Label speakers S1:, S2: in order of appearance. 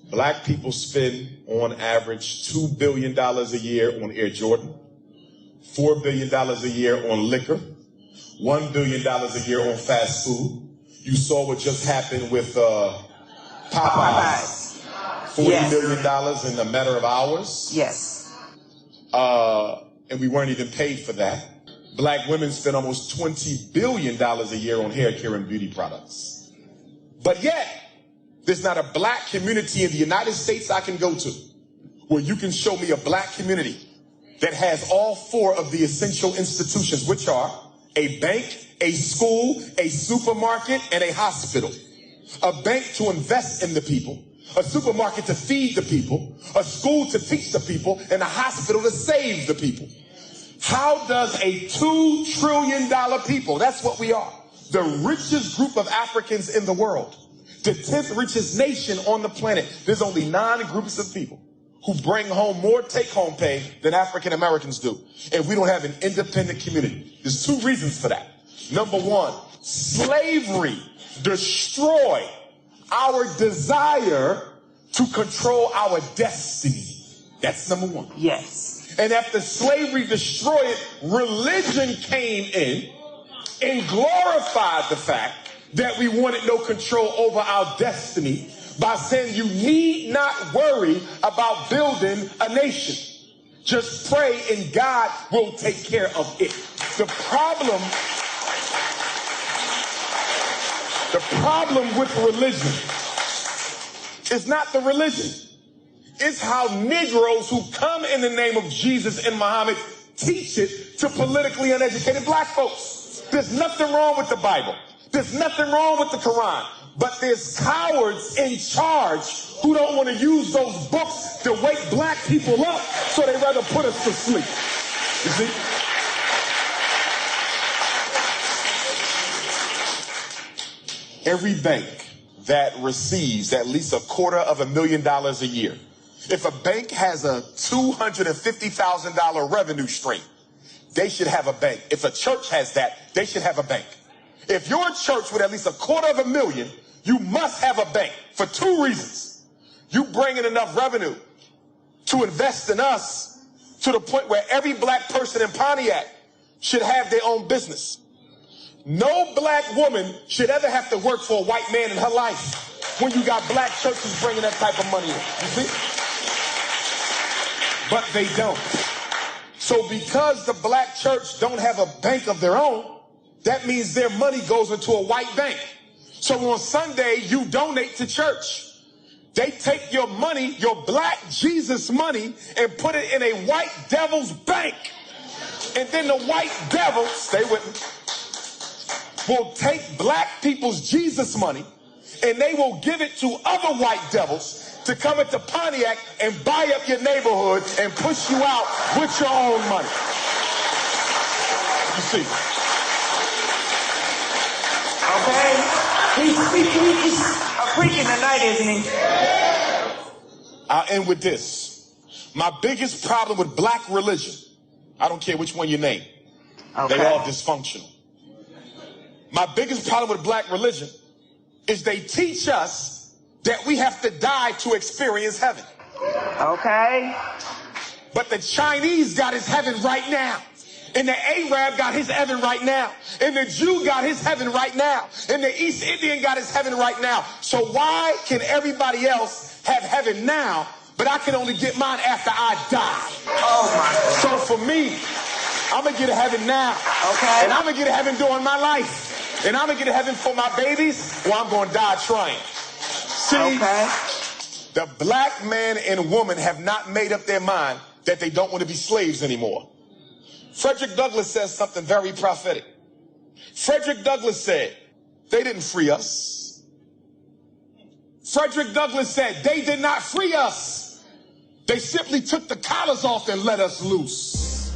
S1: Black people spend on average $2 billion a year on Air Jordan, $4 billion a year on liquor, $1 billion a year on fast food. You saw what just happened with Popeyes. $40 million in a matter of hours.
S2: Yes.
S1: And we weren't even paid for that. Black women spend almost $20 billion a year on hair care and beauty products. But yet, there's not a black community in the United States I can go to where you can show me a black community that has all four of the essential institutions, which are a bank, a school, a supermarket, and a hospital. A bank to invest in the people, a supermarket to feed the people, a school to teach the people, and a hospital to save the people. How does a $2 trillion people, that's what we are, the richest group of Africans in the world, the 10th richest nation on the planet, there's only 9 groups of people who bring home more take-home pay than African Americans do. And we don't have an independent community. There's 2 reasons for that. Number 1, slavery destroyed our desire to control our destiny. That's number 1.
S2: Yes.
S1: And after slavery destroyed it, religion came in and glorified the fact that we wanted no control over our destiny by saying you need not worry about building a nation. Just pray and God will take care of it. The problem with religion is not the religion. It's how Negroes who come in the name of Jesus and Muhammad teach it to politically uneducated black folks. There's nothing wrong with the Bible. There's nothing wrong with the Quran. But there's cowards in charge who don't want to use those books to wake black people up, so they rather put us to sleep. You see? Every bank that receives at least $250,000 a year, if a bank has a $250,000 revenue stream, they should have a bank. If a church has that, they should have a bank. If you're a church with at least $250,000, you must have a bank for 2 reasons. You bring in enough revenue to invest in us to the point where every black person in Pontiac should have their own business. No black woman should ever have to work for a white man in her life when you got black churches bringing that type of money in. You see? But they don't. So because the black church don't have a bank of their own, that means their money goes into a white bank. So on Sunday, you donate to church. They take your money, your black Jesus money, and put it in a white devil's bank. And then the white devil, stay with me, will take black people's Jesus money, and they will give it to other white devils to come into Pontiac and buy up your neighborhood and push you out with your own money. You see?
S2: Okay? He's preaching tonight, isn't he?
S1: I'll end with this. My biggest problem with black religion, I don't care which one you name,
S2: okay,
S1: they all dysfunctional. My biggest problem with black religion is they teach us that we have to die to experience heaven.
S2: Okay.
S1: But the Chinese got his heaven right now. And the Arab got his heaven right now. And the Jew got his heaven right now. And the East Indian got his heaven right now. So why can everybody else have heaven now, but I can only get mine after I die?
S2: Oh my God.
S1: So for me, I'm going to get a heaven now.
S2: Okay.
S1: And I'm going to get a heaven during my life. And I'm going to get a heaven for my babies, or I'm going to die trying. See,
S2: okay,
S1: the black man and woman have not made up their mind that they don't want to be slaves anymore. Frederick Douglass says something very prophetic. Frederick Douglass said, they didn't free us. Frederick Douglass said, they did not free us. They simply took the collars off and let us loose.